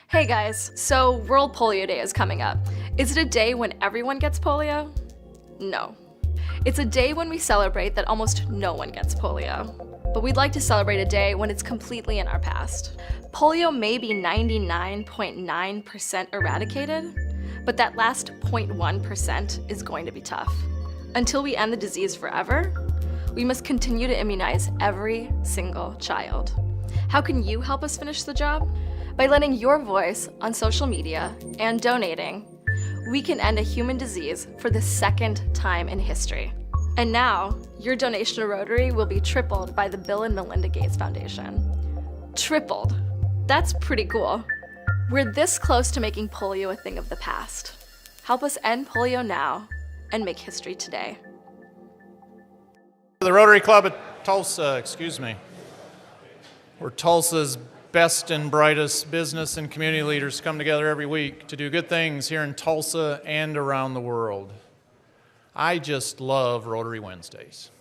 Hey guys, so World Polio Day is coming up. Is it a day when everyone gets polio? No. It's a day when we celebrate that almost no one gets polio. But we'd like to celebrate a day when it's completely in our past. Polio may be 99.9% eradicated, but that last 0.1% is going to be tough. Until we end the disease forever, we must continue to immunize every single child. How can you help us finish the job? By lending your voice on social media and donating, we can end a human disease for the second time in history. And now, your donation to Rotary will be tripled by the Bill and Melinda Gates Foundation. Tripled. That's pretty cool. We're this close to making polio a thing of the past. Help us end polio now and make history today. The Rotary Club at Tulsa, where Tulsa's best and brightest business and community leaders come together every week to do good things here in Tulsa and around the world. I just love Rotary Wednesdays.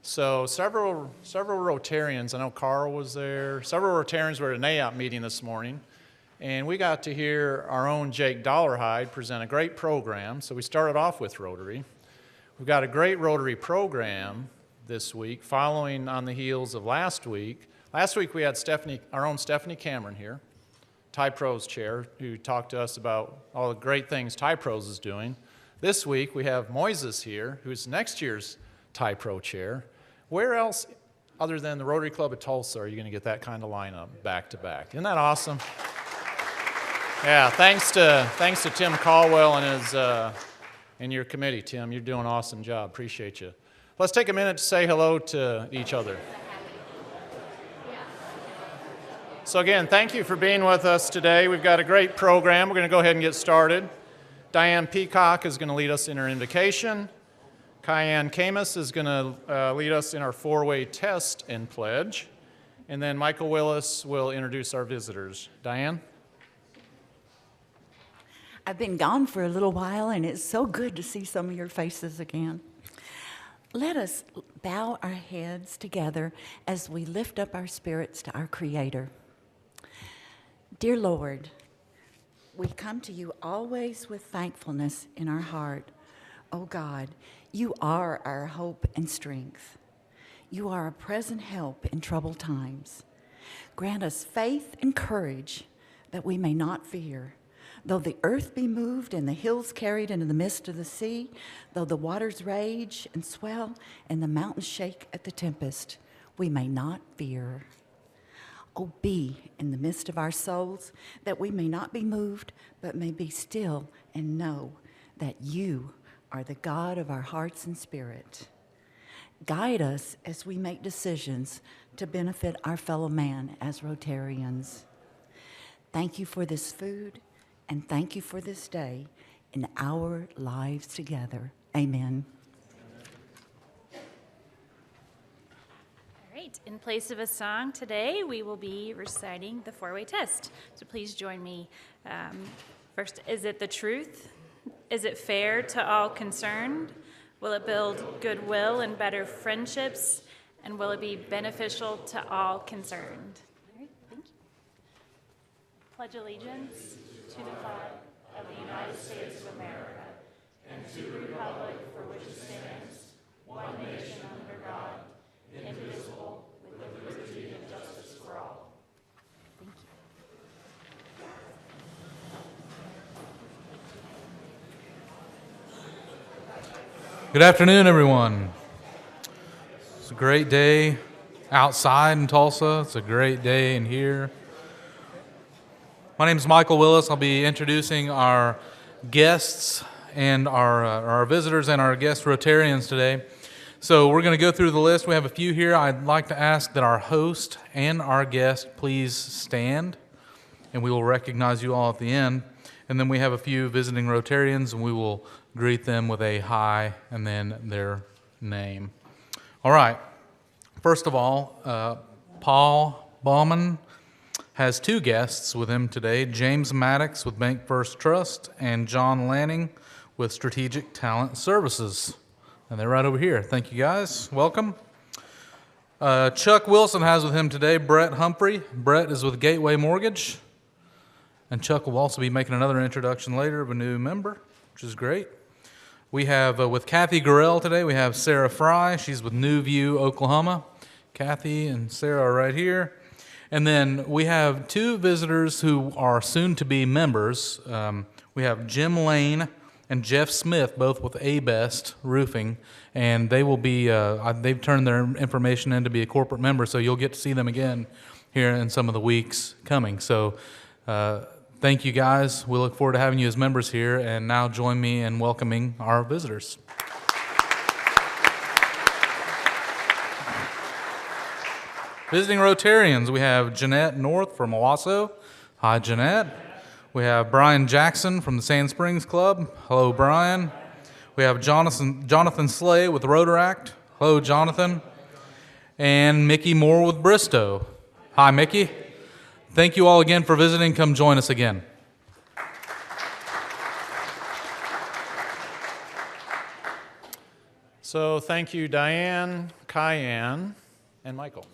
So several Rotarians, I know Carl was there, several Rotarians were at an NAIOP meeting this morning, and we got to hear our own Jake Dollarhide present a great program. So we started off with Rotary. We've got a great Rotary program this week, following on the heels of last week. Last week we had our own Stephanie Cameron here, TIPRO's chair, who talked to us about all the great things TIPRO's is doing. This week we have Moises here, who's next year's TIPRO chair. Where else, other than the Rotary Club at Tulsa, are you going to get that kind of lineup back to back? Isn't that awesome? Yeah, thanks to Tim Caldwell and your committee, Tim. You're doing an awesome job. Appreciate you. Let's take a minute to say hello to each other. So again, thank you for being with us today. We've got a great program. We're going to go ahead and get started. Diane Peacock is going to lead us in our invocation. Kyanne Camus is going to lead us in our four-way test and pledge. And then Michael Willis will introduce our visitors. Diane? I've been gone for a little while, and it's so good to see some of your faces again. Let us bow our heads together as we lift up our spirits to our Creator. Dear Lord, we come to you always with thankfulness in our heart. Oh God, you are our hope and strength. You are a present help in troubled times. Grant us faith and courage that we may not fear. Though the earth be moved and the hills carried into the midst of the sea, though the waters rage and swell and the mountains shake at the tempest, we may not fear. Oh, be in the midst of our souls, that we may not be moved, but may be still and know that you are the God of our hearts and spirit. Guide us as we make decisions to benefit our fellow man as Rotarians. Thank you for this food, and thank you for this day in our lives together. Amen. All right, in place of a song today, we will be reciting the four-way test. So please join me. First, is it the truth? Is it fair to all concerned? Will it build goodwill and better friendships? And will it be beneficial to all concerned? All right, thank you. Pledge allegiance to the flag of the United States of America and to the republic for which it stands, one nation under God, indivisible, with liberty and justice for all. Thank you. Good afternoon, everyone. It's a great day outside in Tulsa. It's a great day in here. My name is Michael Willis. I'll be introducing our guests and our visitors and our guest Rotarians today. So we're going to go through the list. We have a few here. I'd like to ask that our host and our guest please stand, and we will recognize you all at the end. And then we have a few visiting Rotarians, and we will greet them with a hi and then their name. All right. First of all, Paul Baumann has two guests with him today, James Maddox with Bank First Trust and John Lanning with Strategic Talent Services. And they're right over here. Thank you, guys. Welcome. Chuck Wilson has with him today Brett Humphrey. Brett is with Gateway Mortgage. And Chuck will also be making another introduction later of a new member, which is great. We have, with Kathy Gurrell today, we have Sarah Fry. She's with New View, Oklahoma. Kathy and Sarah are right here. And then we have two visitors who are soon to be members. We have Jim Lane and Jeff Smith, both with A-Best Roofing, and they will be, they've turned their information in to be a corporate member, so you'll get to see them again here in some of the weeks coming. So thank you guys. We look forward to having you as members here, and now join me in welcoming our visitors. Visiting Rotarians, we have Jeanette North from Owasso. Hi, Jeanette. We have Brian Jackson from the Sand Springs Club. Hello, Brian. We have Jonathan Slay with Rotaract. Hello, Jonathan. And Mickey Moore with Bristow. Hi, Mickey. Thank you all again for visiting. Come join us again. So thank you, Diane, Kyan, and Michael.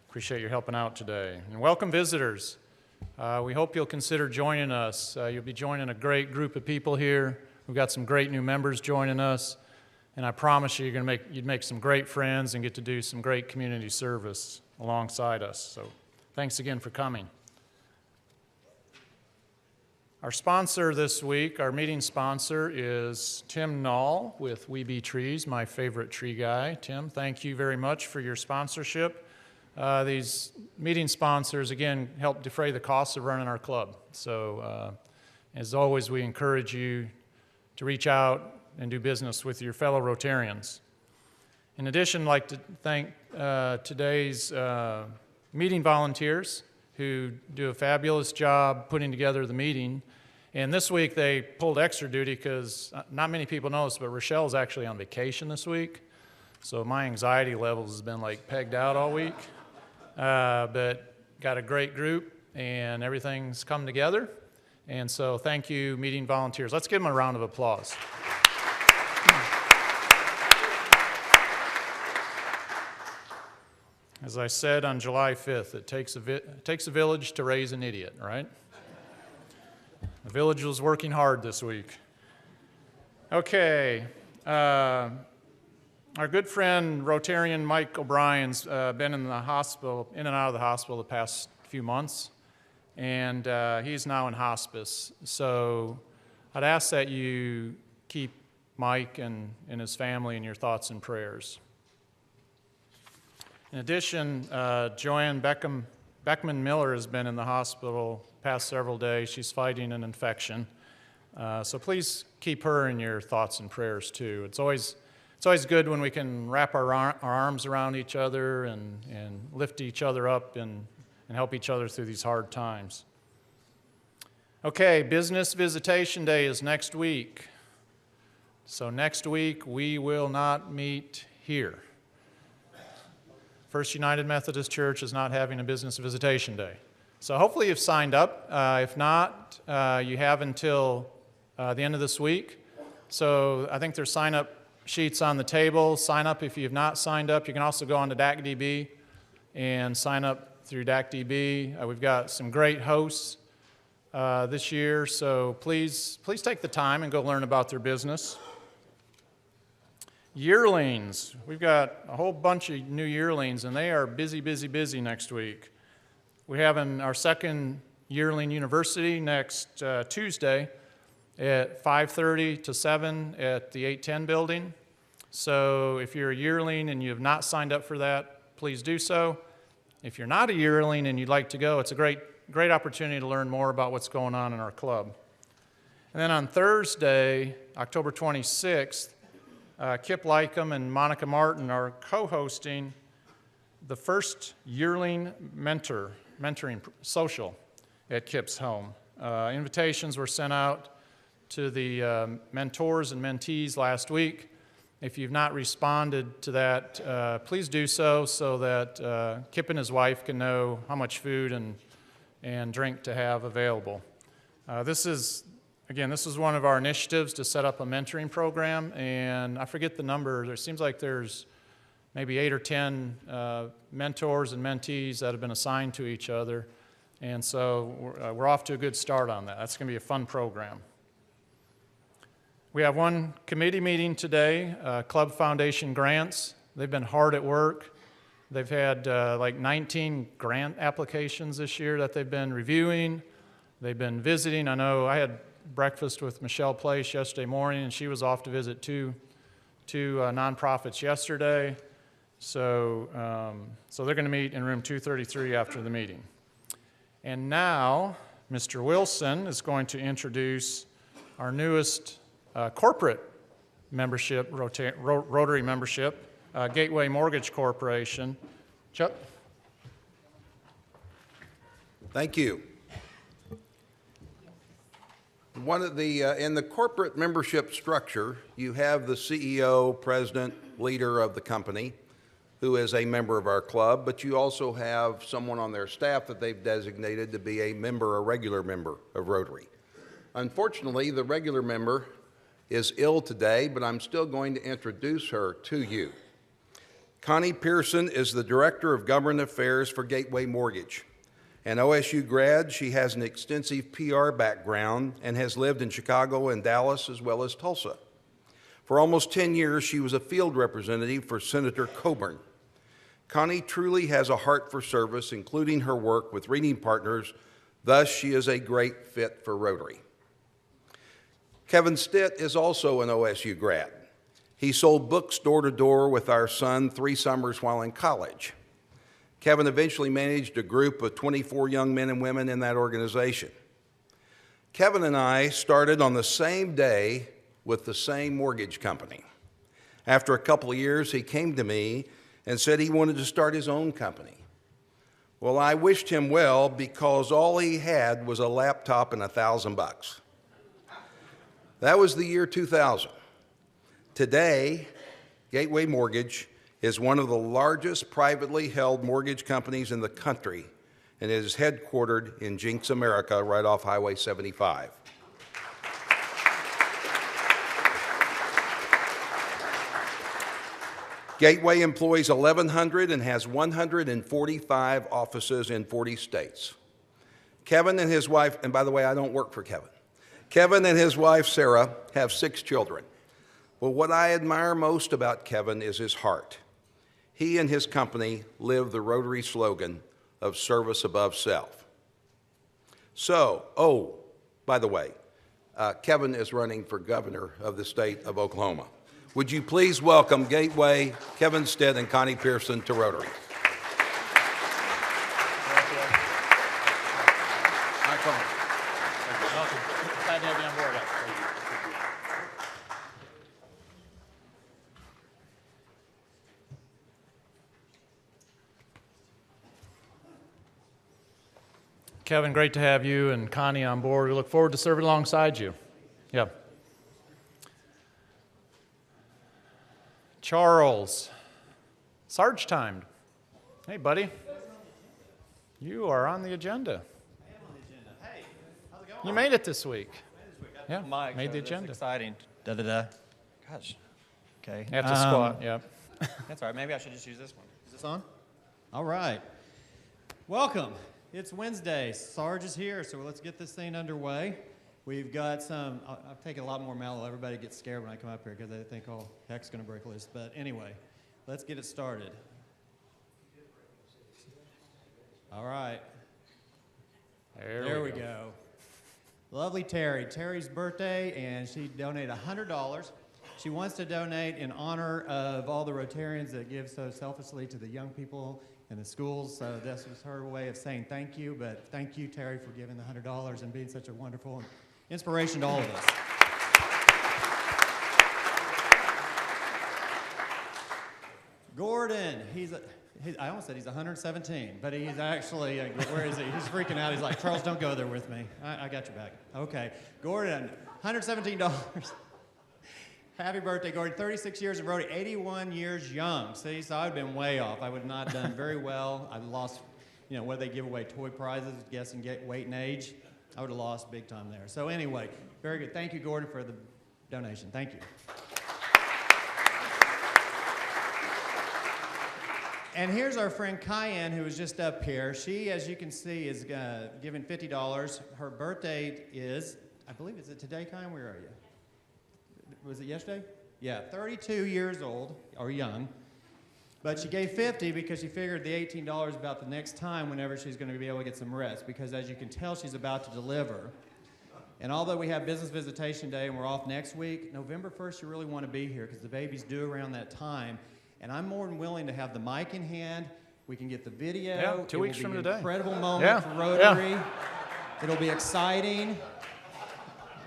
Appreciate your helping out today. And welcome visitors. We hope you'll consider joining us. You'll be joining a great group of people here. We've got some great new members joining us, and I promise you, you'd make some great friends and get to do some great community service alongside us. So thanks again for coming. Our sponsor this week, our meeting sponsor, is Tim Nall with We Be Trees, my favorite tree guy. Tim, thank you very much for your sponsorship. These meeting sponsors, again, help defray the costs of running our club. So, as always, we encourage you to reach out and do business with your fellow Rotarians. In addition, I'd like to thank today's meeting volunteers who do a fabulous job putting together the meeting. And this week they pulled extra duty because not many people know this, but Rochelle's actually on vacation this week. So my anxiety levels has been like pegged out all week. But got a great group and everything's come together. And so thank you, meeting volunteers. Let's give them a round of applause. As I said on July 5th, it takes a village to raise an idiot, right? The village was working hard this week. Okay. Our good friend Rotarian Mike O'Brien's been in the hospital, in and out of the hospital the past few months, and he's now in hospice. So I'd ask that you keep Mike and his family in your thoughts and prayers. In addition, Joanne Beckman Miller has been in the hospital past several days. She's fighting an infection. So please keep her in your thoughts and prayers too. It's always good when we can wrap our arms around each other and lift each other up and help each other through these hard times. Okay, Business Visitation Day is next week. So next week we will not meet here. First United Methodist Church is not having a Business Visitation Day. So hopefully you've signed up. If not, you have until the end of this week. So I think there's sign-up sheets on the table. Sign up if you have not signed up. You can also go on to DACDB and sign up through DACDB. We've got some great hosts this year, so please take the time and go learn about their business. Yearlings. We've got a whole bunch of new yearlings, and they are busy, busy, busy next week. We're having our second Yearling University next Tuesday at 5:30 to 7 at the 810 building. So if you're a yearling and you have not signed up for that, please do so. If you're not a yearling and you'd like to go, it's a great opportunity to learn more about what's going on in our club. And then on Thursday, October 26th, Kip Lycum and Monica Martin are co-hosting the first yearling mentoring social at Kip's home. Invitations were sent out to the mentors and mentees last week. If you've not responded to that, please do so that Kip and his wife can know how much food and drink to have available. This is one of our initiatives to set up a mentoring program, and I forget the number. It seems like there's maybe 8 or 10 mentors and mentees that have been assigned to each other. And so we're off to a good start on that. That's going to be a fun program. We have one committee meeting today, Club Foundation grants. They've been hard at work. They've had like 19 grant applications this year that they've been reviewing. They've been visiting. I know I had breakfast with Michelle Place yesterday morning, and she was off to visit two nonprofits yesterday. So they're going to meet in room 233 after the meeting. And now, Mr. Wilson is going to introduce our newest corporate membership, Rotary membership, Gateway Mortgage Corporation. Chuck? Thank you. In the corporate membership structure, you have the CEO, president, leader of the company, who is a member of our club, but you also have someone on their staff that they've designated to be a regular member of Rotary. Unfortunately, the regular member is ill today, but I'm still going to introduce her to you. Connie Pearson is the Director of Government Affairs for Gateway Mortgage. An OSU grad, she has an extensive PR background and has lived in Chicago and Dallas as well as Tulsa. For almost 10 years, she was a field representative for Senator Coburn. Connie truly has a heart for service, including her work with Reading Partners. Thus, she is a great fit for Rotary. Kevin Stitt is also an OSU grad. He sold books door to door with our son 3 summers while in college. Kevin eventually managed a group of 24 young men and women in that organization. Kevin and I started on the same day with the same mortgage company. After a couple of years, he came to me and said he wanted to start his own company. Well, I wished him well because all he had was a laptop and $1,000. That was the year 2000. Today, Gateway Mortgage is one of the largest privately held mortgage companies in the country, and it is headquartered in Jinx, America, right off Highway 75. Gateway employs 1,100 and has 145 offices in 40 states. Kevin and his wife, and by the way, I don't work for Kevin. Kevin and his wife, Sarah, have 6 children. Well, what I admire most about Kevin is his heart. He and his company live the Rotary slogan of service above self. So, by the way, Kevin is running for governor of the state of Oklahoma. Would you please welcome Gateway, Kevin Stitt, and Connie Pearson to Rotary. Glad to have you on board. Kevin, great to have you and Connie on board. We look forward to serving alongside you. Yeah. Charles, Sarge timed. Hey, buddy. You are on the agenda. I am on the agenda. Hey, how's it going? You made it this week. Yeah, Mike, made the that's agenda. exciting. Da-da-da. Gosh. Okay. You have to squat, yeah. That's all right. Maybe I should just use this one. Is this on? All right. Welcome. It's Wednesday. Sarge is here, so let's get this thing underway. We've got some, I've taken a lot more mallow. Everybody gets scared when I come up here because they think, oh, heck's going to break loose. But anyway, let's get it started. All right. There we go. Lovely Terry. Terry's birthday, and she donated $100. She wants to donate in honor of all the Rotarians that give so selflessly to the young people in the schools. So this was her way of saying thank you. But thank you, Terry, for giving the $100 and being such a wonderful inspiration to all of us. Gordon, I almost said he's 117, but he's actually, where is he? He's freaking out. He's like, Charles, don't go there with me. I got your back. Okay. Gordon, $117. Happy birthday, Gordon. 36 years in Rotary, 81 years young. See, so I've been way off. I would not have done very well. I lost, where they give away toy prizes, guessing weight and age. I would have lost big time there. So anyway, very good. Thank you, Gordon, for the donation. Thank you. And here's our friend Cayenne, who was just up here. She, as you can see, is giving $50. Her birthday is, I believe, is it today, Cayenne? Where are you? Was it yesterday? Yeah, 32 years old, or young. But she gave 50 because she figured the $18 about the next time whenever she's going to be able to get some rest. Because as you can tell, she's about to deliver. And although we have Business Visitation Day and we're off next week, November 1st, you really want to be here because the baby's due around that time. And I'm more than willing to have the mic in hand. We can get the video. Yeah, 2 weeks from It will be today. an incredible moment Yeah, for Rotary. yeah. It'll be exciting.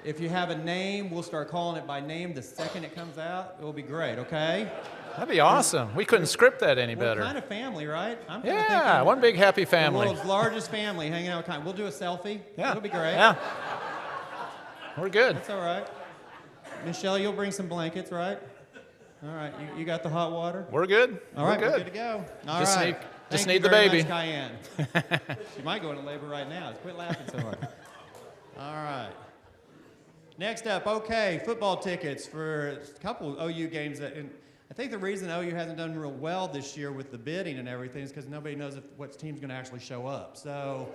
If you have a name, we'll start calling it by name the second it comes out. It will be great, okay? That'd be awesome. We couldn't script that any We're better. kind of family, right? I'm kind of Yeah, thinking one big happy the family. world's largest family hanging out. We'll do a selfie. Yeah. It'll be great. Yeah. We're good. That's all right. Michelle, you'll bring some blankets, right? All right. You got the hot water? We're good. All right, We're we're good. good to go. All Just right. need- just Thank need you the very baby. much, Cayenne. She might go into labor right now. Quit laughing so hard. All right. Next up, okay, football tickets for a couple OU games. And I think the reason OU hasn't done real well this year with the bidding and everything is because nobody knows what team's going to actually show up. So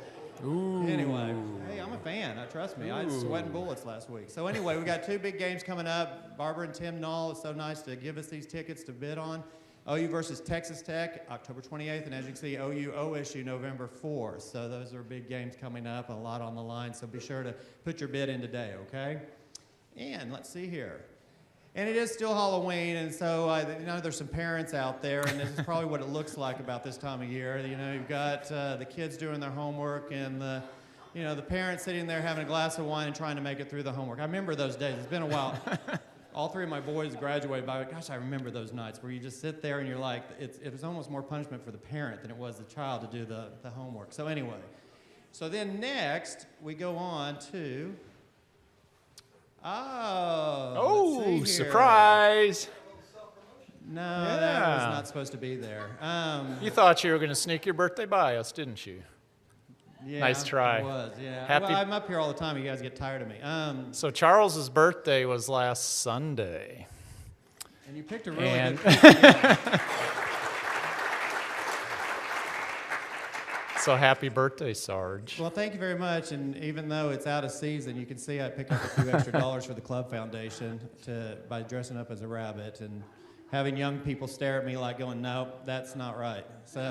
anyway, hey, I'm a fan. Trust me. I was sweating bullets last week. So anyway, we got two big games coming up. Barbara and Tim Knoll, it's so nice to give us these tickets to bid on. OU versus Texas Tech, October 28th, and as you can see, OU OSU November 4th. So those are big games coming up, a lot on the line. So be sure to put your bid in today, okay? And let's see here. And it is still Halloween, and so you know there's some parents out there, and this is probably what it looks like about this time of year. You know, you've got the kids doing their homework, and the parents sitting there having a glass of wine and trying to make it through the homework. I remember those days. It's been a while. All three of my boys graduated, but gosh, I remember those nights where you just sit there and you're like, it was almost more punishment for the parent than it was the child to do the homework. So anyway, so then next we go on to, let's see here. Surprise! No, Yeah. that was not supposed to be there. You thought you were going to sneak your birthday by us, didn't you? Yeah, Nice try. It was, yeah. Happy- Well, I'm up here all the time. You guys get tired of me. So Charles's birthday was last Sunday. And you picked a really And- good pick. So happy birthday, Sarge. Well, thank you very much. And even though it's out of season, you can see I picked up a few extra dollars for the club foundation by dressing up as a rabbit and having young people stare at me like going, nope, that's not right. So,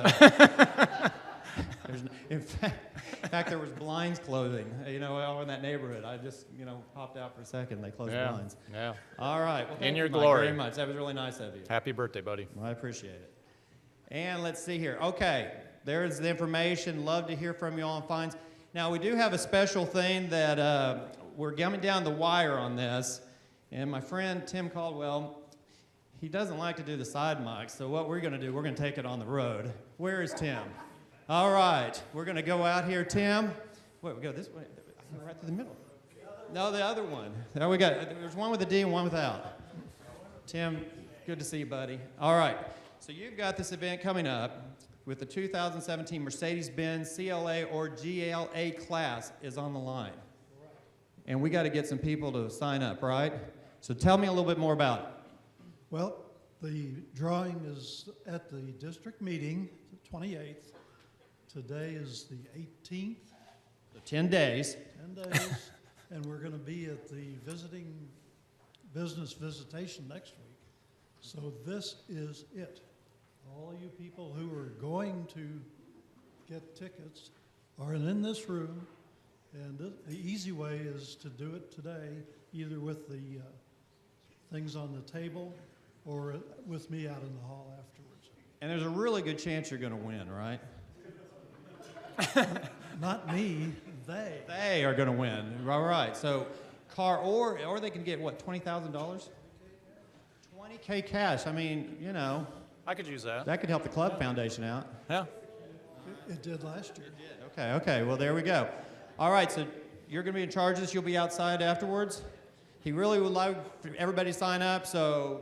in fact, there was blinds closing, all in that neighborhood. I just, popped out for a second. They closed the blinds. Yeah. All right. Well, thank your you, Mike, glory. very much. That was really nice of you. Happy birthday, buddy. Well, I appreciate it. And let's see here. Okay, there's the information. Love to hear from you all on fines. Now, we do have a special thing that we're coming down the wire on this. And my friend Tim Caldwell, he doesn't like to do the side mics. So what we're going to do, we're going to take it on the road. Where is Tim? All right, we're going to go out here, Tim. Wait, we go this way. Right to the middle. No, the other one. There we go. There's one with a D and one without. Tim, good to see you, buddy. All right, so you've got this event coming up with the 2017 Mercedes-Benz CLA or GLA class is on the line. And we got to get some people to sign up, right? So tell me a little bit more about it. Well, the drawing is at the district meeting, the 28th. Today is the 18th, So 10 days. 10 days, and we're going to be at the visiting business visitation next week. So this is it. All you people who are going to get tickets are in this room, and the easy way is to do it today, either with the things on the table or with me out in the hall afterwards. And there's a really good chance you're going to win, right? Not me, they. They are going to win. All right. So, or they can get what, $20,000? 20K cash. I mean, I could use that. that could help the club foundation out. Yeah. It did last year. Okay. Well, there we go. All right. So you're going to be in charge of this. You'll be outside afterwards. He really would like everybody to sign up. So,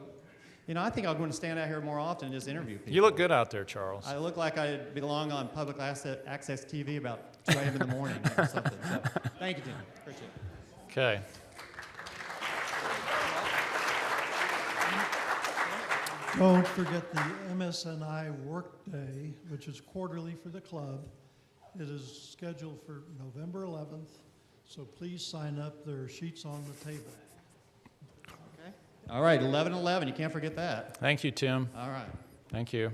I think I'm going to stand out here more often and just interview people. You look good out there, Charles. I look like I belong on public access TV about 2 a.m. in the morning or something. So, thank you, Tim. Appreciate it. Okay. Don't forget the MSNI Workday, which is quarterly for the club. It is scheduled for November 11th, so please sign up. There are sheets on the table. Okay. All right, 11/11. You can't forget that. Thank you, Tim. All right. Thank you.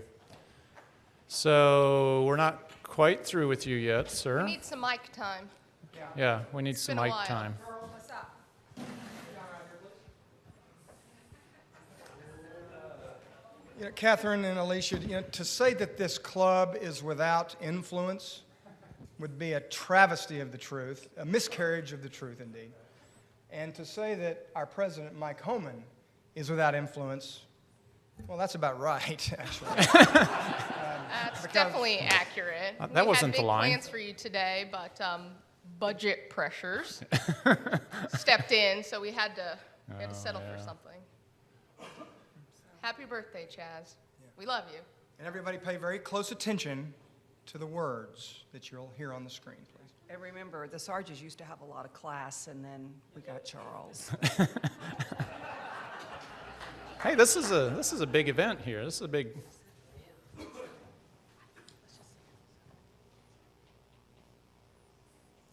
So we're not quite through with you yet, sir. We need some mic time. Yeah, we need some been a mic while. time. You know, Catherine and Alicia, to say that this club is without influence would be a travesty of the truth, a miscarriage of the truth indeed. And to say that our president, Mike Homan, is without influence, well, that's about right, actually. That's definitely accurate. That wasn't we the had line. big plans for you today, but budget pressures stepped in, so we had to settle for something. Happy birthday, Chaz. We love you. And everybody pay very close attention to the words that you'll hear on the screen, please. And remember, the Sarges used to have a lot of class, and then we got Charles. Hey, this is a big event here. This is a big.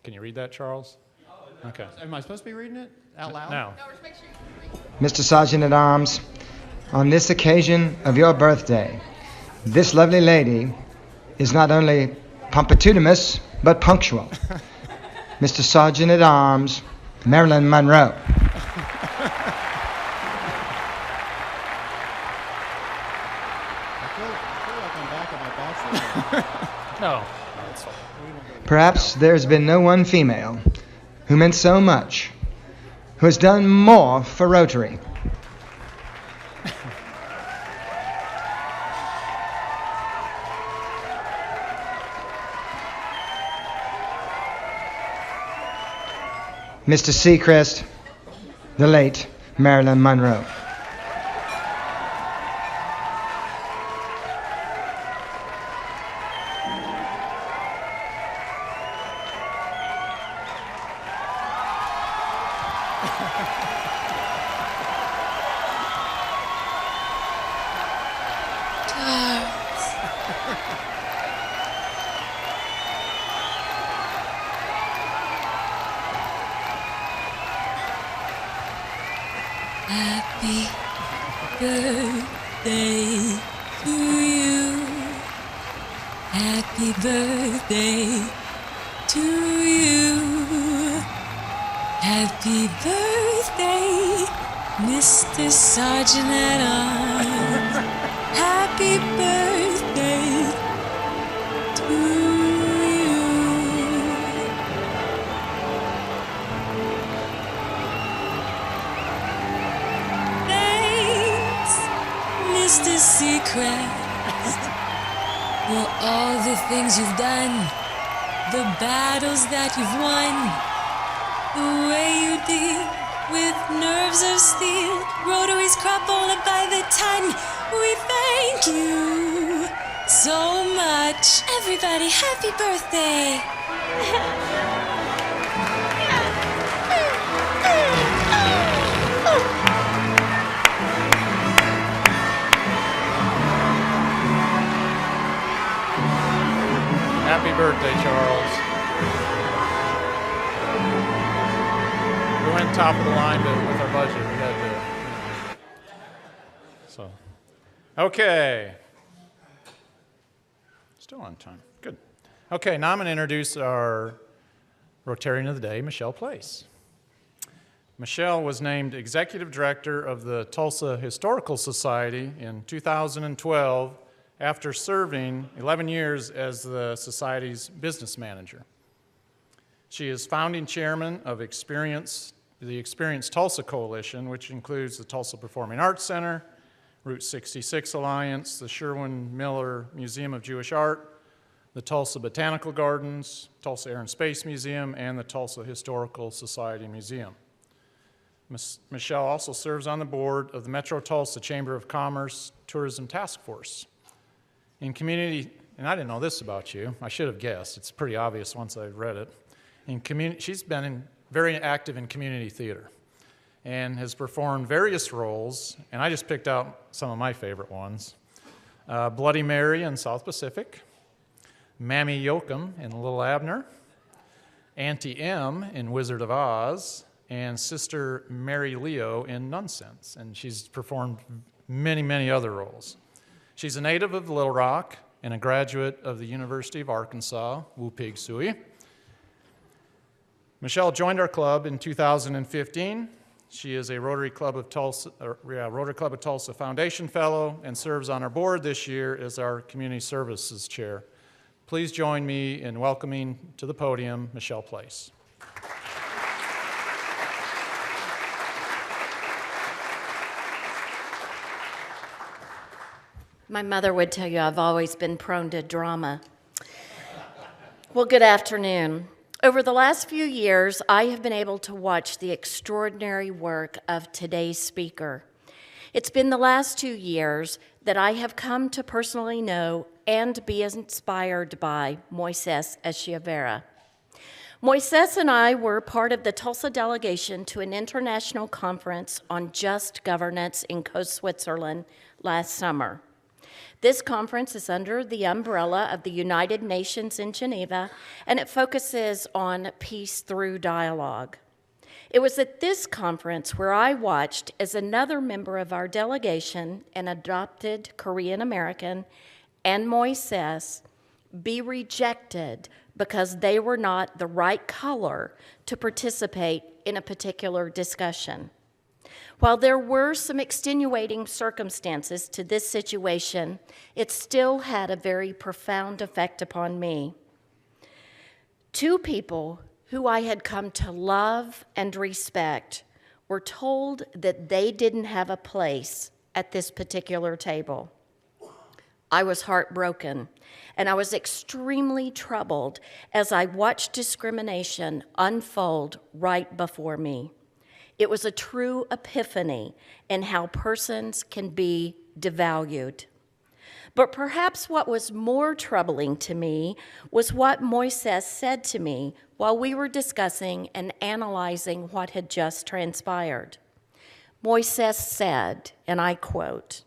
Can you read that, Charles? Okay. Am I supposed to be reading it out loud? Now. No, just make sure you read. Mr. Sergeant at Arms, on this occasion of your birthday, this lovely lady is not only punctilious, but punctual. Mr. Sergeant at Arms, Marilyn Monroe. I feel like I'm back at my bachelor's. No. Perhaps there's been no one female who meant so much, who has done more for Rotary. Mr. Seacrest, the late Marilyn Monroe. Happy birthday to you. Happy birthday to you. Happy birthday, Mr. Sergeant at Arms. Happy birthday to you. Thanks, Mr. Seacrest, for all the things you've done, the battles that you've won, the way you deal with nerves of steel, rotaries crumpled by the ton. We thank you so much. Everybody, happy birthday. Happy birthday, Charles. We went top of the line with our budget. We had to. So, okay. Still on time. Good. Okay, now I'm going to introduce our Rotarian of the Day, Michelle Place. Michelle was named Executive Director of the Tulsa Historical Society in 2012 after serving 11 years as the Society's business manager. She is founding chairman of the Experience Tulsa Coalition, which includes the Tulsa Performing Arts Center, Route 66 Alliance, the Sherwin-Miller Museum of Jewish Art, the Tulsa Botanical Gardens, Tulsa Air and Space Museum, and the Tulsa Historical Society Museum. Michelle also serves on the board of the Metro Tulsa Chamber of Commerce Tourism Task Force. In community, and I didn't know this about you, I should have guessed, it's pretty obvious once I read it. She's been very active in community theater. and has performed various roles, and I just picked out some of my favorite ones. Bloody Mary in South Pacific, Mammy Yoakum in Little Abner, Auntie M in Wizard of Oz, and Sister Mary Leo in Nonsense, and she's performed many, many other roles. She's a native of Little Rock and a graduate of the University of Arkansas, Wu Pig Sui. Michelle joined our club in 2015. She is a Rotary Club of Tulsa Foundation Fellow and serves on our board this year as our Community Services Chair. Please join me in welcoming to the podium Michelle Place. My mother would tell you I've always been prone to drama. Well, good afternoon. Over the last few years, I have been able to watch the extraordinary work of today's speaker. It's been the last 2 years that I have come to personally know and be inspired by Moises Echeverria. Moises and I were part of the Tulsa delegation to an international conference on just governance in Coast Switzerland last summer. This conference is under the umbrella of the United Nations in Geneva, and it focuses on peace through dialogue. It was at this conference where I watched as another member of our delegation, an adopted Korean American, and Moises be rejected because they were not the right color to participate in a particular discussion. While there were some extenuating circumstances to this situation, it still had a very profound effect upon me. Two people who I had come to love and respect were told that they didn't have a place at this particular table. I was heartbroken, and I was extremely troubled as I watched discrimination unfold right before me. It was a true epiphany in how persons can be devalued. But perhaps what was more troubling to me was what Moises said to me while we were discussing and analyzing what had just transpired. Moises said, and I quote,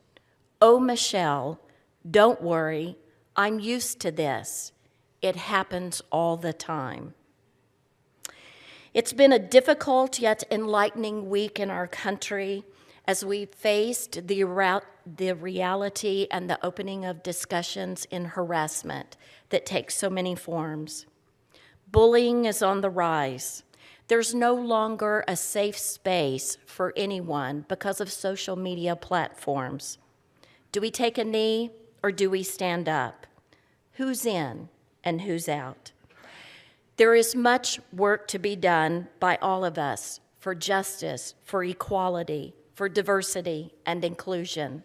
"Oh, Michelle, don't worry, I'm used to this. It happens all the time." It's been a difficult yet enlightening week in our country as we faced the reality and the opening of discussions in harassment that takes so many forms. Bullying is on the rise. There's no longer a safe space for anyone because of social media platforms. Do we take a knee or do we stand up? Who's in and who's out? There is much work to be done by all of us for justice, for equality, for diversity and inclusion.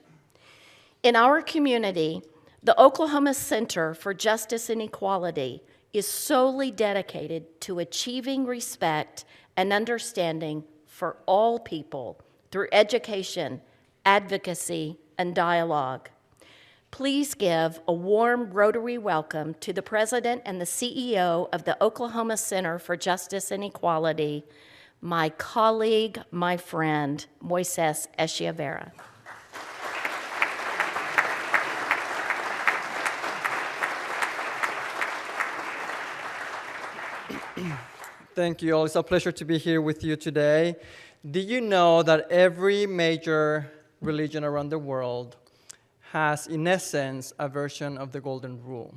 In our community, the Oklahoma Center for Justice and Equality is solely dedicated to achieving respect and understanding for all people through education, advocacy, and dialogue. Please give a warm Rotary welcome to the President and the CEO of the Oklahoma Center for Justice and Equality, my colleague, my friend, Moises Echeverria. Thank you all. It's a pleasure to be here with you today. Did you know that every major religion around the world has, in essence, a version of the Golden Rule?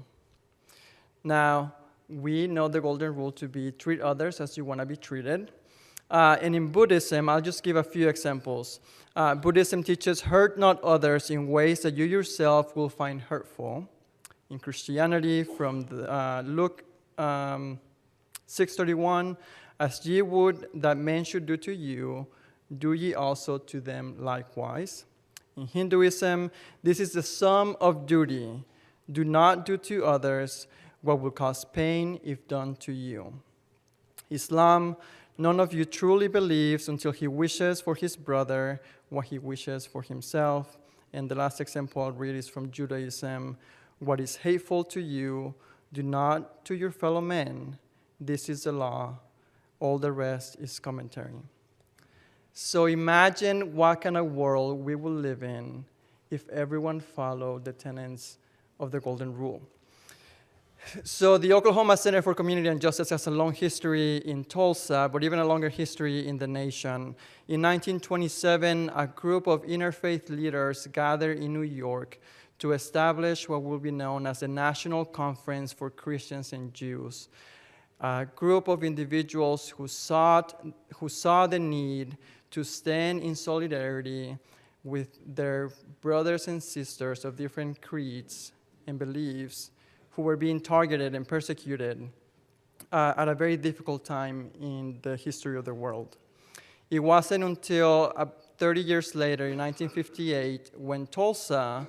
Now, we know the Golden Rule to be treat others as you want to be treated. And in Buddhism, I'll just give a few examples. Buddhism teaches hurt not others in ways that you yourself will find hurtful. In Christianity, from the, Luke 6:31, as ye would that men should do to you, do ye also to them likewise. In Hinduism, this is the sum of duty. Do not do to others what will cause pain if done to you. Islam, none of you truly believes until he wishes for his brother what he wishes for himself. And the last example I'll read is from Judaism. What is hateful to you, do not to your fellow men. This is the law. All the rest is commentary. So imagine what kind of world we will live in if everyone followed the tenets of the Golden Rule. So the Oklahoma Center for Community and Justice has a long history in Tulsa, but even a longer history in the nation. In 1927, a group of interfaith leaders gathered in New York to establish what will be known as the National Conference for Christians and Jews, a group of individuals who saw the need to stand in solidarity with their brothers and sisters of different creeds and beliefs who were being targeted and persecuted at a very difficult time in the history of the world. It wasn't until 30 years later, in 1958, when Tulsa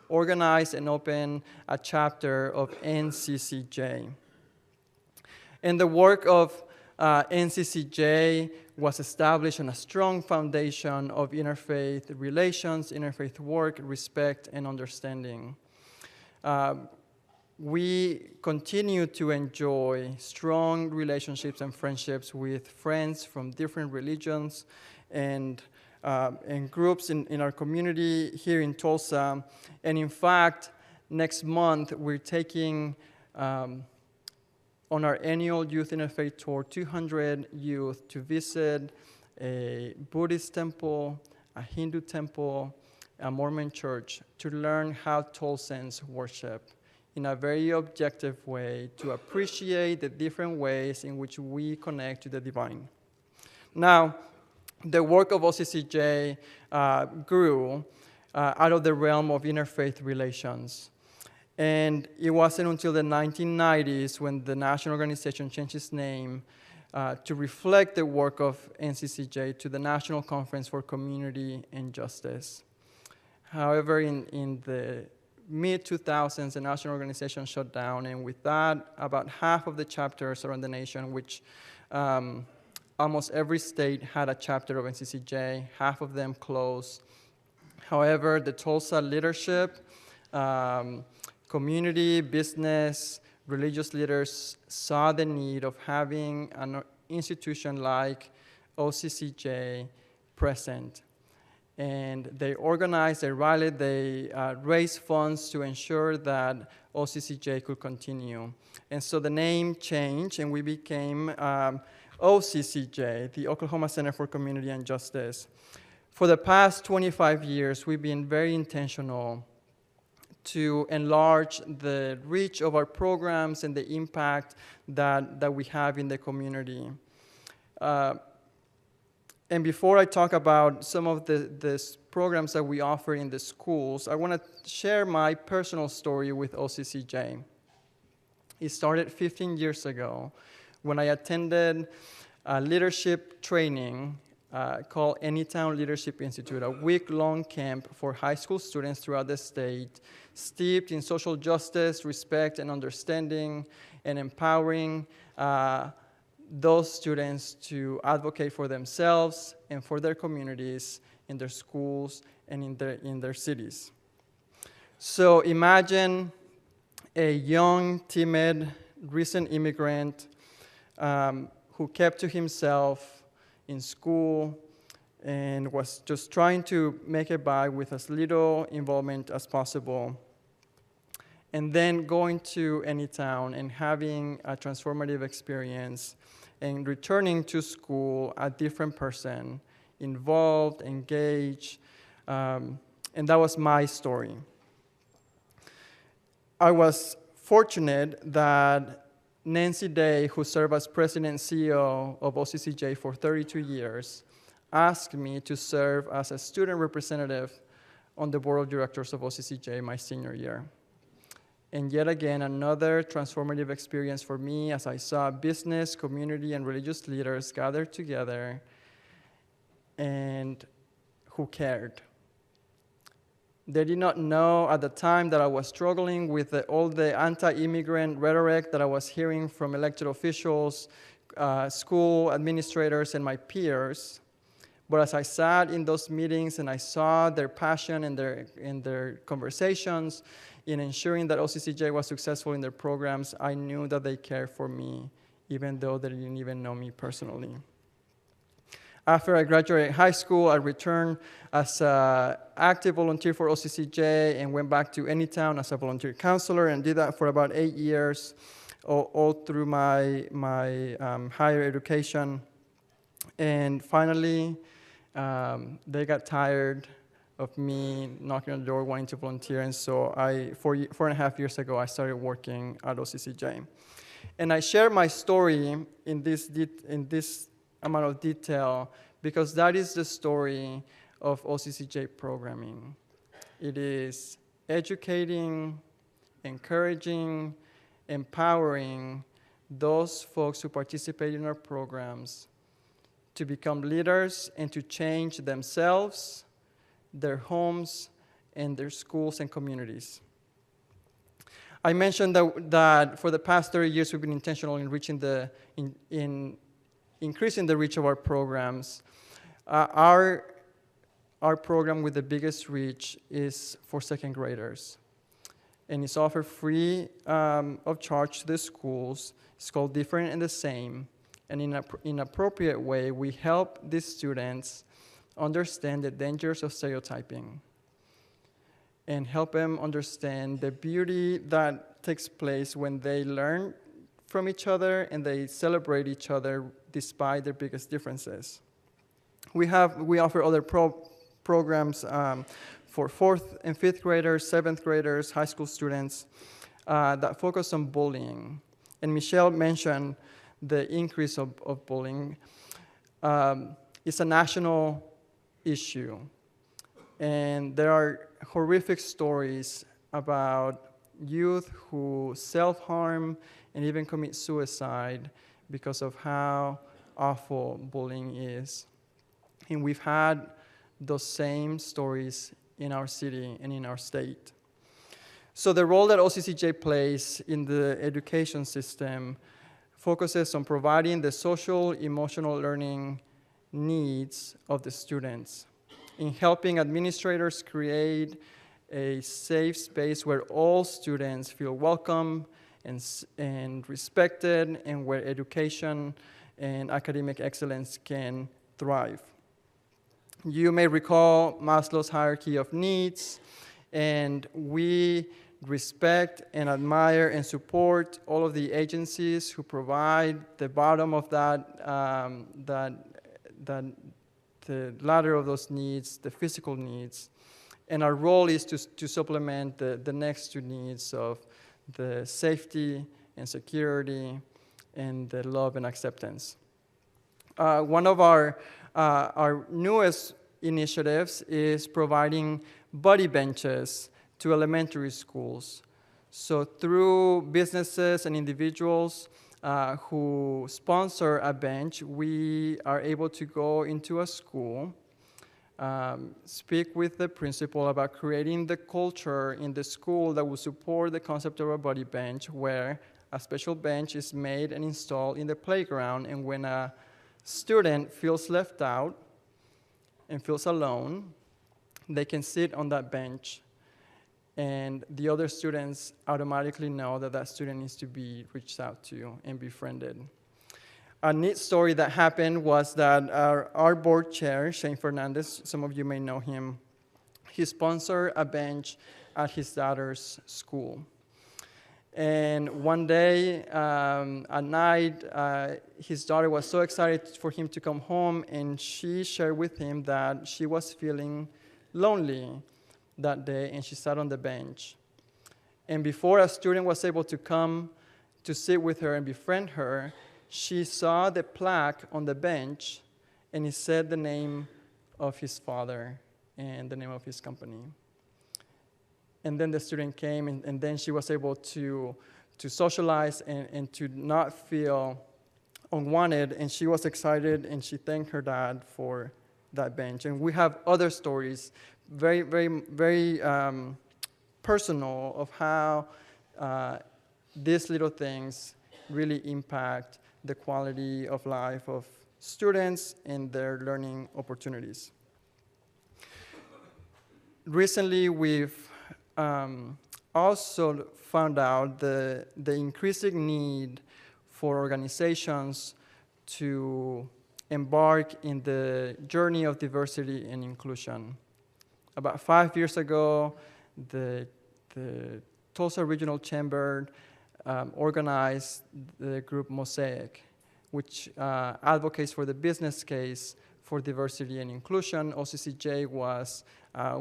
organized and opened a chapter of NCCJ. And the work of NCCJ was established on a strong foundation of interfaith relations, interfaith work, respect, and understanding. We continue to enjoy strong relationships and friendships with friends from different religions and groups in our community here in Tulsa. And in fact, next month, we're taking on our annual Youth Interfaith Tour 200 youth to visit a Buddhist temple, a Hindu temple, a Mormon church, to learn how Tulsans worship in a very objective way, to appreciate the different ways in which we connect to the divine. Now, the work of OCCJ grew out of the realm of interfaith relations. And it wasn't until the 1990s when the national organization changed its name to reflect the work of NCCJ to the National Conference for Community and Justice. However, in the mid-2000s, the national organization shut down, and with that, about half of the chapters around the nation, which almost every state had a chapter of NCCJ, half of them closed. However, the Tulsa leadership, community, business, religious leaders saw the need of having an institution like OCCJ present. And they organized, they rallied, they raised funds to ensure that OCCJ could continue. And so the name changed, and we became OCCJ, the Oklahoma Center for Community and Justice. For the past 25 years, we've been very intentional to enlarge the reach of our programs and the impact that we have in the community. And before I talk about some of the programs that we offer in the schools, I want to share my personal story with OCCJ. It started 15 years ago when I attended a leadership training called Anytown Leadership Institute, a week-long camp for high school students throughout the state, steeped in social justice, respect, and understanding, and empowering those students to advocate for themselves and for their communities, in their schools, and in their cities. So imagine a young, timid, recent immigrant who kept to himself in school and was just trying to make it by with as little involvement as possible. And then going to Anytown and having a transformative experience and returning to school a different person, involved, engaged, and that was my story. I was fortunate that Nancy Day, who served as president and CEO of OCCJ for 32 years, asked me to serve as a student representative on the board of directors of OCCJ my senior year. And yet again, another transformative experience for me as I saw business, community, and religious leaders gather together and who cared. They did not know at the time that I was struggling with all the anti-immigrant rhetoric that I was hearing from elected officials, school administrators, and my peers. But as I sat in those meetings and I saw their passion and their conversations in ensuring that OCCJ was successful in their programs, I knew that they cared for me, even though they didn't even know me personally. After I graduated high school, I returned as an active volunteer for OCCJ and went back to Anytown as a volunteer counselor and did that for about 8 years, all through my higher education. And finally, they got tired of me knocking on the door wanting to volunteer, and so 4.5 years ago, I started working at OCCJ. And I share my story in this amount of detail because that is the story of OCCJ programming. It is educating, encouraging, empowering those folks who participate in our programs to become leaders and to change themselves, their homes, and their schools and communities. I mentioned that for the past 30 years, we've been intentional in increasing the reach of our programs. Our program with the biggest reach is for second graders, and it's offered free of charge to the schools. It's called Different and the Same, and in an appropriate way, we help these students understand the dangers of stereotyping and help them understand the beauty that takes place when they learn from each other and they celebrate each other despite their biggest differences. We offer other programs for 4th and 5th graders, 7th graders, high school students that focus on bullying. And Michelle mentioned the increase of bullying. It's a national issue. And there are horrific stories about youth who self-harm and even commit suicide because of how awful bullying is. And we've had those same stories in our city and in our state. So the role that OCCJ plays in the education system focuses on providing the social, emotional learning needs of the students, in helping administrators create a safe space where all students feel welcome and respected, and where education and academic excellence can thrive. You may recall Maslow's hierarchy of needs, and we respect and admire and support all of the agencies who provide the bottom of the ladder of those needs, the physical needs. And our role is to supplement the next two needs of the safety and security and the love and acceptance. One of our newest initiatives is providing buddy benches to elementary schools. So through businesses and individuals who sponsor a bench, we are able to go into a school, speak with the principal about creating the culture in the school that will support the concept of a buddy bench, where a special bench is made and installed in the playground, and when a student feels left out and feels alone, they can sit on that bench, and the other students automatically know that that student needs to be reached out to and befriended. A neat story that happened was that our board chair, Shane Fernandez, some of you may know him, he sponsored a bench at his daughter's school. And one day at night, his daughter was so excited for him to come home, and she shared with him that she was feeling lonely that day, and she sat on the bench. And before a student was able to come to sit with her and befriend her, she saw the plaque on the bench, and it said the name of his father and the name of his company. And then the student came, and then she was able to socialize and to not feel unwanted, and she was excited, and she thanked her dad for that bench. And we have other stories, very, very, very personal, of how these little things really impact the quality of life of students and their learning opportunities. Recently, we've also found out the increasing need for organizations to embark in the journey of diversity and inclusion. About 5 years ago, the Tulsa Regional Chamber organized the group Mosaic, which advocates for the business case for diversity and inclusion. OCCJ was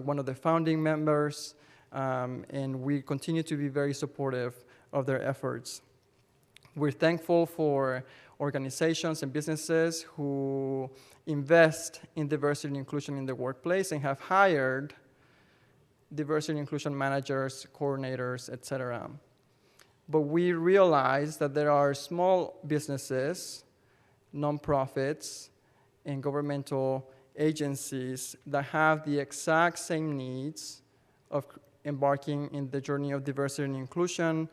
one of the founding members, and we continue to be very supportive of their efforts. We're thankful for organizations and businesses who invest in diversity and inclusion in the workplace and have hired diversity and inclusion managers, coordinators, etc. But we realize that there are small businesses, nonprofits, and governmental agencies that have the exact same needs of embarking in the journey of diversity and inclusion,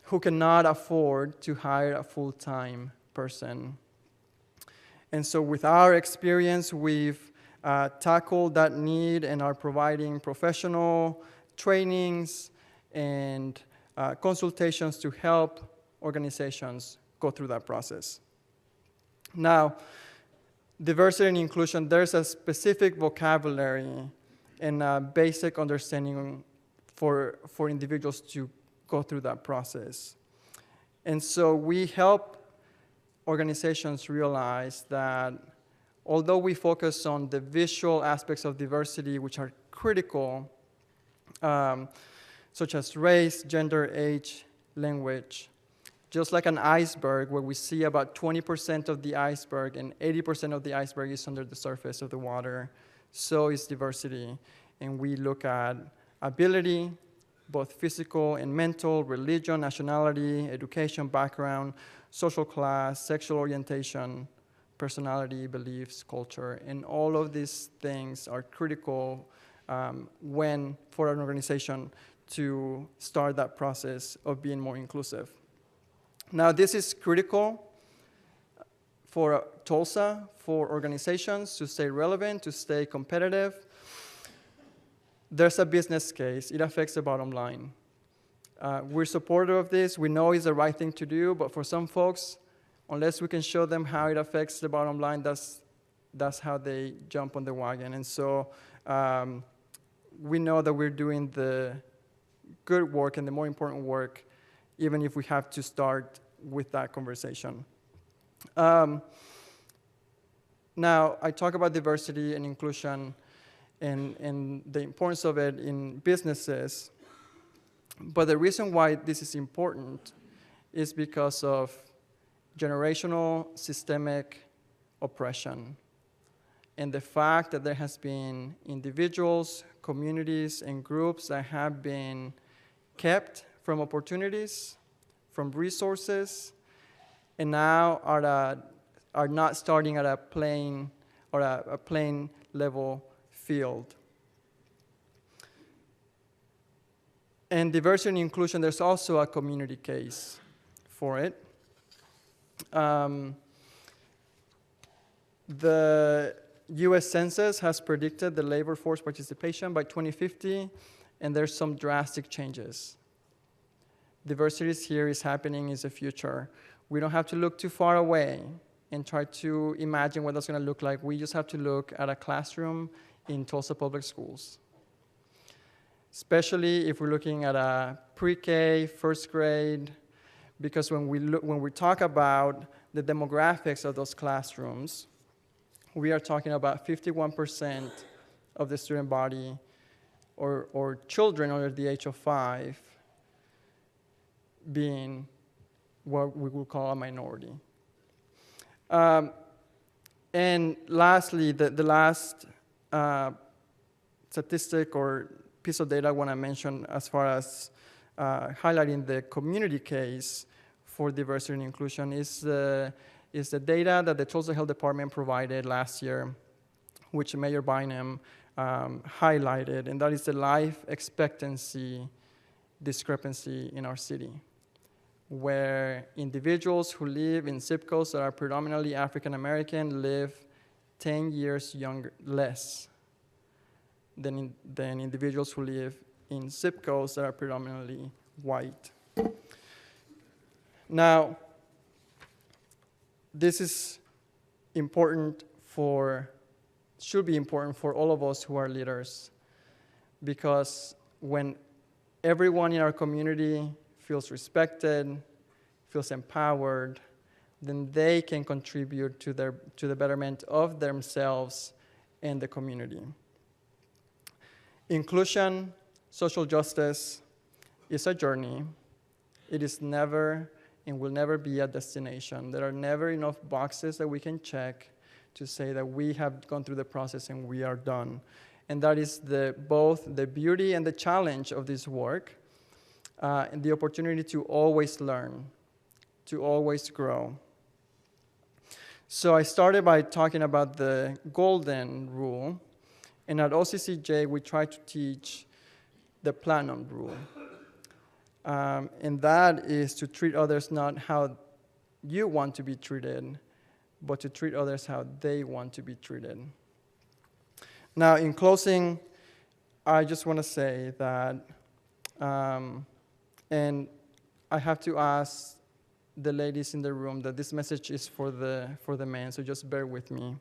who cannot afford to hire a full-time person. And so with our experience, we've tackled that need and are providing professional trainings and consultations to help organizations go through that process. Now, diversity and inclusion, there's a specific vocabulary and a basic understanding for individuals to go through that process. And so we help organizations realize that although we focus on the visual aspects of diversity, which are critical, such as race, gender, age, language, just like an iceberg where we see about 20% of the iceberg and 80% of the iceberg is under the surface of the water, so is diversity. And we look at ability, both physical and mental, religion, nationality, education, background, social class, sexual orientation, personality, beliefs, culture, and all of these things are critical for an organization to start that process of being more inclusive. Now, this is critical for Tulsa, for organizations to stay relevant, to stay competitive. There's a business case. It affects the bottom line. We're supportive of this. We know it's the right thing to do, but for some folks, unless we can show them how it affects the bottom line, that's how they jump on the wagon. And so we know that we're doing the good work and the more important work, even if we have to start with that conversation. Now, I talk about diversity and inclusion and the importance of it in businesses, but the reason why this is important is because of generational systemic oppression and the fact that there has been individuals, communities, and groups that have been kept from opportunities, from resources, and now are not starting at a plain or a plain level field. And diversity and inclusion, there's also a community case for it. The US Census has predicted the labor force participation by 2050, and there's some drastic changes. Diversity here is happening in the future. We don't have to look too far away and try to imagine what that's going to look like. We just have to look at a classroom in Tulsa Public Schools, especially if we're looking at a pre-K, first grade, because when we talk about the demographics of those classrooms, we are talking about 51% of the student body or children under the age of 5 being what we would call a minority. And lastly, the last statistic or piece of data I want to mention as far as highlighting the community case for diversity and inclusion is the data that the Tulsa Health Department provided last year, which Mayor Bynum highlighted, and that is the life expectancy discrepancy in our city, where individuals who live in zip codes that are predominantly African American live 10 years less than individuals who live in zip codes that are predominantly white. Now, this is should be important for all of us who are leaders, because when everyone in our community feels respected, feels empowered, then they can contribute to the betterment of themselves and the community. Inclusion, social justice is a journey. It is never and will never be a destination. There are never enough boxes that we can check to say that we have gone through the process and we are done. And that is both the beauty and the challenge of this work, and the opportunity to always learn, to always grow. So I started by talking about the golden rule, and at OCCJ we try to teach the platinum rule. And that is to treat others not how you want to be treated, but to treat others how they want to be treated. Now, in closing, I just want to say that, and I have to ask the ladies in the room that this message is for the men, so just bear with me.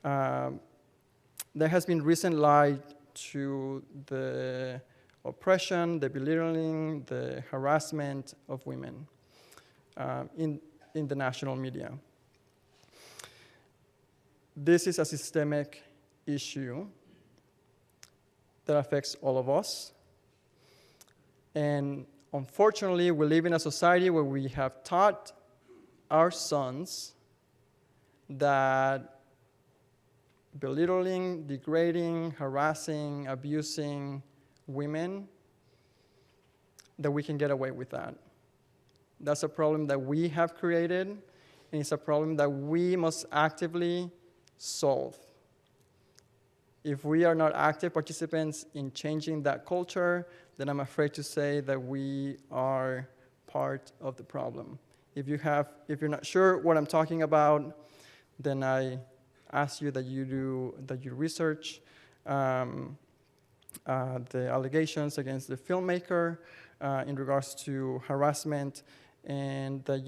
There has been recent light to the oppression, the belittling, the harassment of women in the national media. This is a systemic issue that affects all of us. And unfortunately, we live in a society where we have taught our sons that belittling, degrading, harassing, abusing women, that we can get away with that. That's a problem that we have created, and it's a problem that we must actively solve. If we are not active participants in changing that culture, then I'm afraid to say that we are part of the problem. If you're not sure what I'm talking about, then I ask you that you research the allegations against the filmmaker in regards to harassment, and that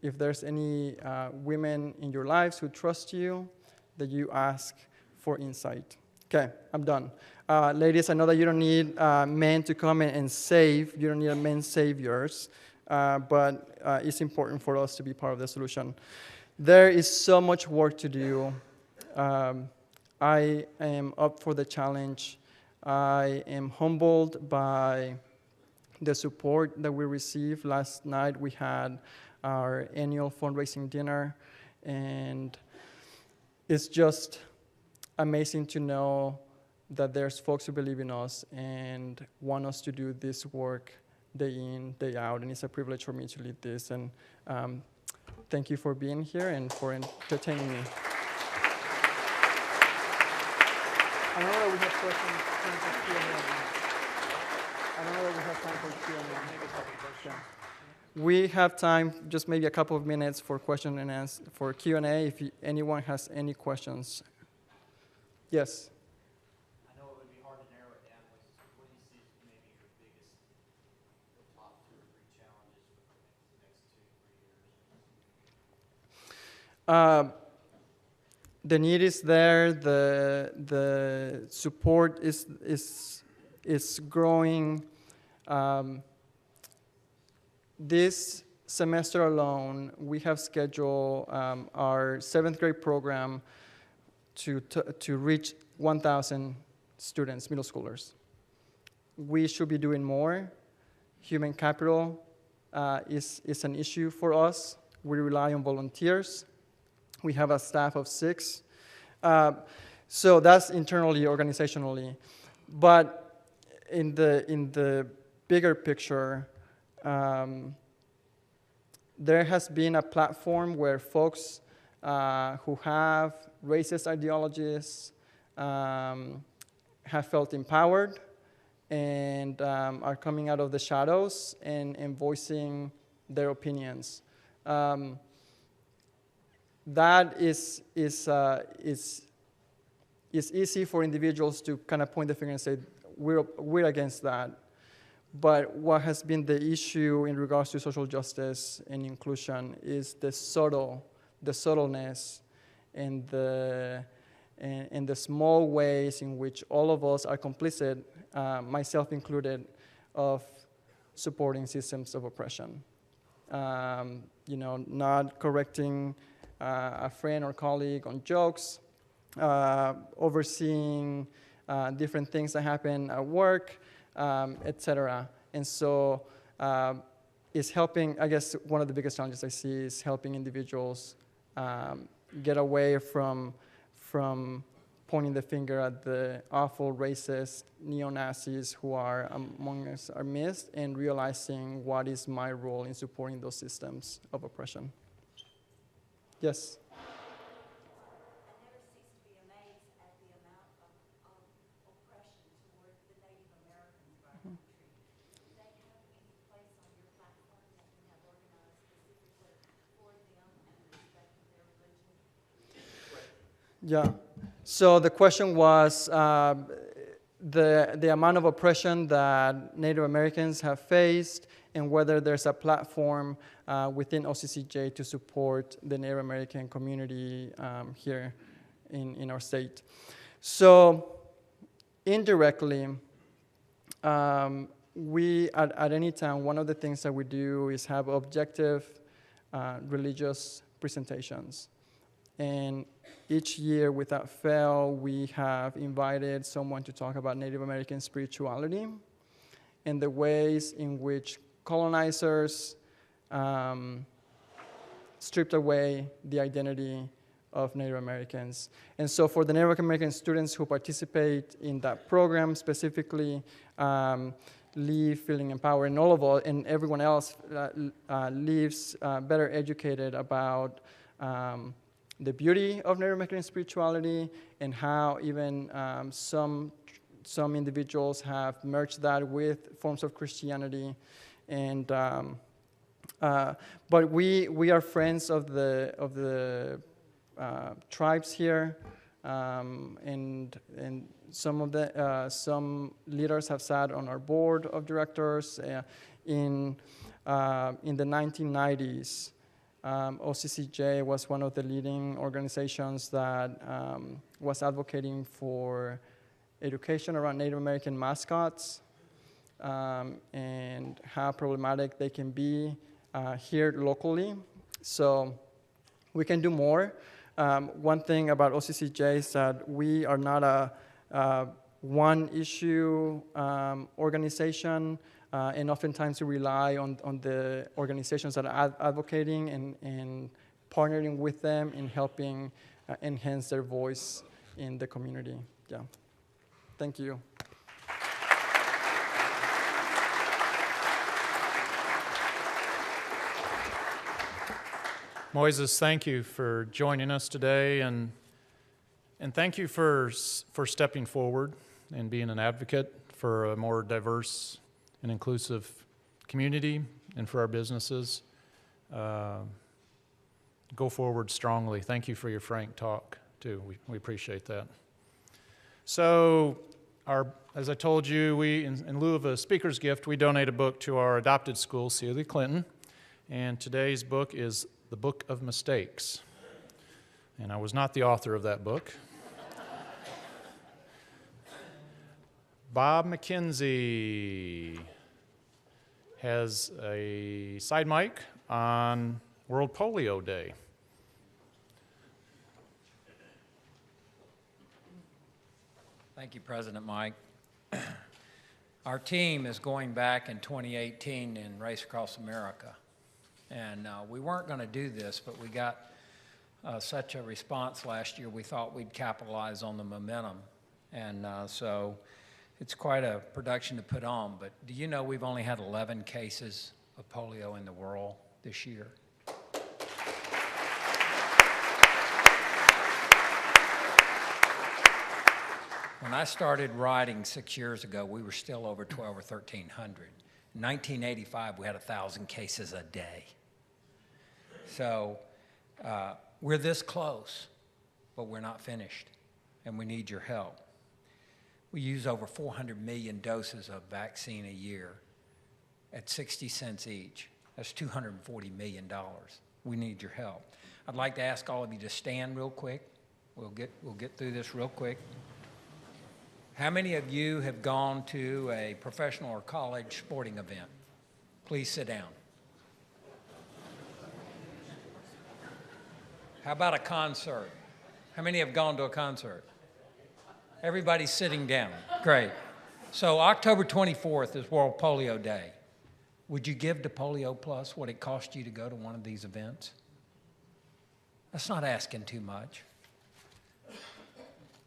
if there's any women in your lives who trust you, that you ask for insight. Okay, I'm done. Ladies, I know that you don't need men to come and save. You don't need men saviors, but it's important for us to be part of the solution. There is so much work to do. I am up for the challenge. I am humbled by the support that we received. Last night we had our annual fundraising dinner, and it's just amazing to know that there's folks who believe in us and want us to do this work day in, day out, and it's a privilege for me to lead this. And thank you for being here and for entertaining me. I know that we have questions, time for Q&A. I don't know that we have time for Q&A. We have time, just maybe a couple of minutes for question and answer, for Q&A, if anyone has any questions. Yes? I know it would be hard to narrow it down. What do you see as maybe your biggest, the top 2 or 3 challenges for the next 2 or 3 years? The need is there. The support is growing. This semester alone, we have scheduled our 7th grade program to reach 1,000 students, middle schoolers. We should be doing more. Human capital is an issue for us. We rely on volunteers. We have a staff of 6. So that's internally, organizationally. But in the bigger picture, there has been a platform where folks who have racist ideologies have felt empowered and are coming out of the shadows and voicing their opinions. That is easy for individuals to kind of point the finger and say, we're against that. But what has been the issue in regards to social justice and inclusion is the subtleness and the small ways in which all of us are complicit, myself included, of supporting systems of oppression. Not correcting a friend or colleague on jokes, overseeing different things that happen at work, etc. And so it's helping, I guess one of the biggest challenges I see is helping individuals get away from pointing the finger at the awful racist neo-Nazis who are among us, our midst, and realizing what is my role in supporting those systems of oppression. Yes? Yeah. So the question was the amount of oppression that Native Americans have faced and whether there's a platform within OCCJ to support the Native American community here in our state. So indirectly, we at any time, one of the things that we do is have objective religious presentations. And each year, without fail, we have invited someone to talk about Native American spirituality and the ways in which colonizers stripped away the identity of Native Americans. And so for the Native American students who participate in that program specifically, leave feeling empowered, and all of us and everyone else leaves better educated about the beauty of Native American spirituality and how even some individuals have merged that with forms of Christianity. And but we are friends of the tribes here, and some leaders have sat on our board of directors. In the 1990s, OCCJ was one of the leading organizations that was advocating for education around Native American mascots and how problematic they can be here locally. So we can do more. One thing about OCCJ is that we are not a one-issue organization. And oftentimes we rely on the organizations that are advocating and partnering with them in helping enhance their voice in the community. Yeah. Thank you. Moises, thank you for joining us today, and thank you for stepping forward and being an advocate for a more diverse and inclusive community and for our businesses. Go forward strongly. Thank you for your frank talk, too. We appreciate that. So, as I told you, we, in lieu of a speaker's gift, we donate a book to our adopted school, Celia Clinton, and today's book is The Book of Mistakes. And I was not the author of that book. Bob McKenzie has a side mic on World Polio Day. Thank you, President Mike. Our team is going back in 2018 in Race Across America. And we weren't going to do this, but we got such a response last year, we thought we'd capitalize on the momentum. And so it's quite a production to put on, but do you know we've only had 11 cases of polio in the world this year? When I started writing 6 years ago, we were still over 1,200 or 1,300. In 1985, we had 1,000 cases a day. So we're this close, but we're not finished, and we need your help. We use over 400 million doses of vaccine a year at 60 cents each. That's $240 million. We need your help. I'd like to ask all of you to stand real quick. We'll get through this real quick. How many of you have gone to a professional or college sporting event? Please sit down. How about a concert? How many have gone to a concert? Everybody's sitting down. Great. So October 24th is World Polio Day. Would you give to Polio Plus what it cost you to go to one of these events? That's not asking too much.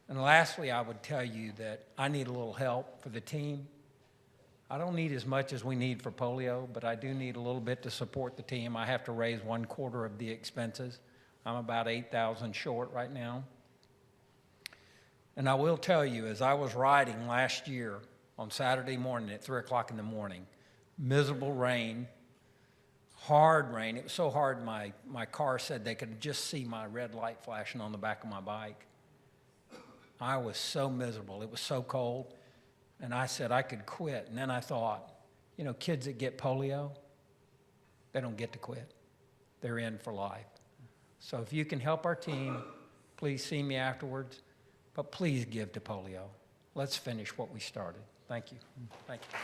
And lastly, I would tell you that I need a little help for the team. I don't need as much as we need for polio, but I do need a little bit to support the team. I have to raise 1/4 of the expenses. I'm about $8,000 short right now. And I will tell you, as I was riding last year on Saturday morning at 3 o'clock in the morning, miserable rain, hard rain. It was so hard my car said they could just see my red light flashing on the back of my bike. I was so miserable. It was so cold. And I said I could quit. And then I thought, you know, kids that get polio, they don't get to quit. They're in for life. So if you can help our team, please see me afterwards. But please give to polio. Let's finish what we started. Thank you. Thank you.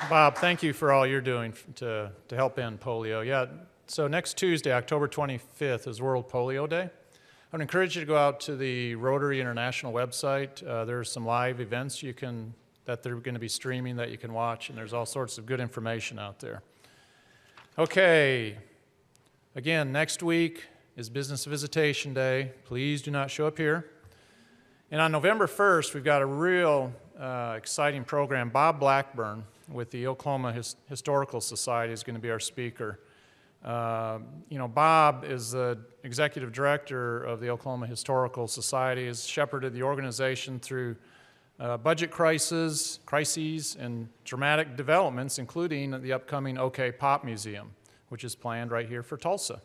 Bob, thank you for all you're doing to help end polio. Yeah, so next Tuesday, October 25th, is World Polio Day. I would encourage you to go out to the Rotary International website. There's some live events that they're going to be streaming that you can watch, and there's all sorts of good information out there. Okay, again, next week is Business Visitation Day. Please do not show up here. And on November 1st, we've got a real exciting program. Bob Blackburn with the Oklahoma Historical Society is going to be our speaker. You know, Bob is the executive director of the Oklahoma Historical Society, has shepherded the organization through budget crises, and dramatic developments, including the upcoming OK Pop Museum, which is planned right here for Tulsa.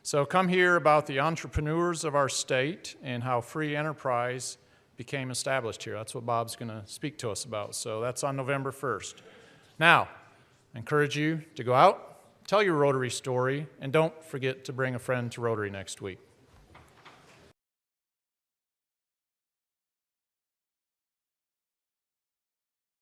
So come hear about the entrepreneurs of our state and how free enterprise became established here. That's what Bob's going to speak to us about. So that's on November 1st. Now, I encourage you to go out, tell your Rotary story, and don't forget to bring a friend to Rotary next week.